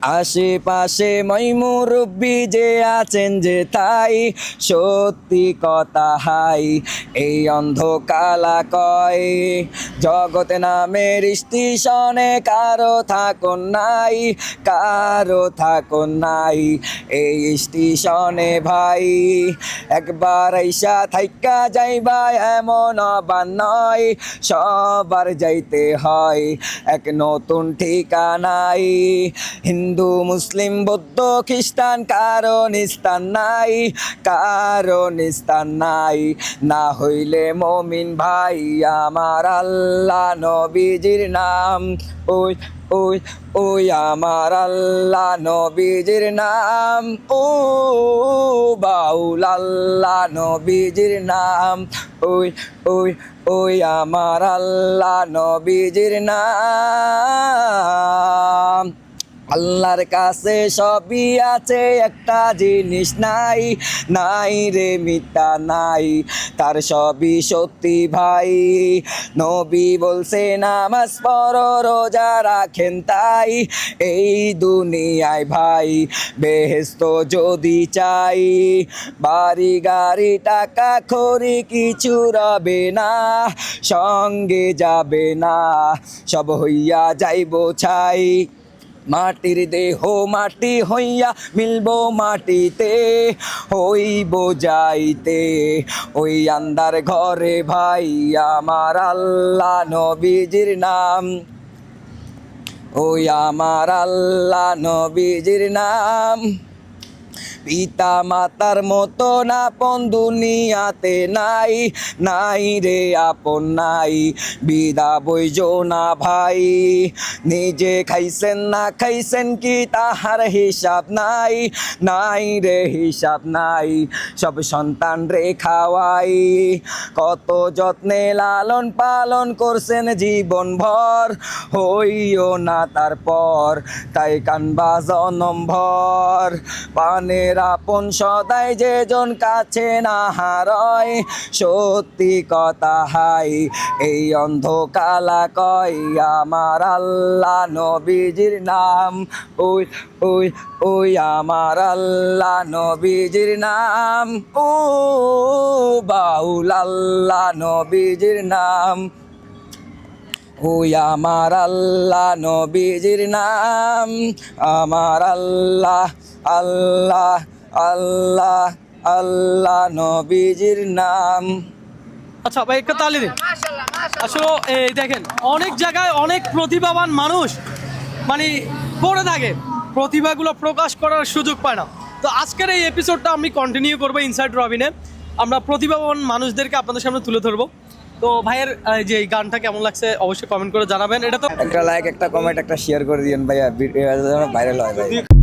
আশেপাশে মই মুরব্বি যে আছেন যে তাই সত্যি কথা হাই এই অন্ধকালা কয় জগতে নামের স্টেশনে কারো থাকুন নাই এই স্টেশনে ভাই একবার আইসা থাইকা যাইবা এমন আবার নয় সবার যাইতে হয় এক নতুন ঠিকানাই হিন্দু মুসলিম বৌদ্ধ খ্রিস্টান কারো নিস্তার নাই না হইলে মমিন ভাই আমার আল্লাহ নবীজির নাম ওই ওই ওই আমার আল্লাহ নবীজির নাম ও বাউল আল্লাহ নবীজির নাম ওই ওই ওই আমার আল্লাহ নবীজির নাম আল্লাহর কাছে সবই আছে একটা জিনিস নাই রে মিথ্যা নাই তার সবই সত্যি ভাই নবী বলছে নামাজ পড়ো রোজা রাখেন তাই এই দুনিয়ায় ভাই বেহেশত যদি চাই বাড়ি গাড়ি টাকা খড়ি কিছু রবে না সঙ্গে যাবে না সব হইয়া যাইব ছাই মাটির দেহ মাটি হইয়া মিলবো মাটিতে হইব যাইতে ওই আন্দার ঘরে ভাই আমার আল্লাহ নবীজির নাম ওই আমার আল্লাহ নবীজির নাম পিতা মাতার মতো আপন দুনিয়াতে নাই রে আপন নাই বিদা বইজো না ভাই নিজে খাইছেন না খাইছেন কি তাহার হিসাব নাই রে হিসাব নাই সব সন্তান রে খাওয়াই কত যত্নে লালন পালন করছেন জীবন ভর হইও না তারপর তাই কানবা জনম ভর পানের আপন সদাই যে জন কাছে না হারয় সত্যি কথা হাই এই অন্ধকালা কয় আমার আল্লাহ নবীজির নাম ওই ওই ওই আমার আল্লাহ নবীজির নাম ও বাউল আল্লাহ নবীজির নাম ওই আমার আল্লাহ নবীজির নাম আমার আল্লাহ আল্লাহ আল্লাহ আল্লাহ নবীজির নাম। আচ্ছা ভাই একটা তালি দিন। আসলে এই দেখেন অনেক জায়গায় অনেক প্রতিভাবান মানুষ মানে পড়ে থাকে, প্রতিভাগুলো প্রকাশ করার সুযোগ পায় না। তো আজকের এই এপিসোডটা আমি কন্টিনিউ করবো ইনসাইড রবিনে, আমরা প্রতিভাবান মানুষদেরকে আপনাদের সামনে তুলে ধরবো। তো ভাইয়ের যে এই গানটা কেমন লাগছে অবশ্যই কমেন্ট করে জানাবেন। এটা তো একটা লাইক একটা কমেন্ট একটা শেয়ার করে দিন ভাইয়া, ভাইরাল হয় ভাই।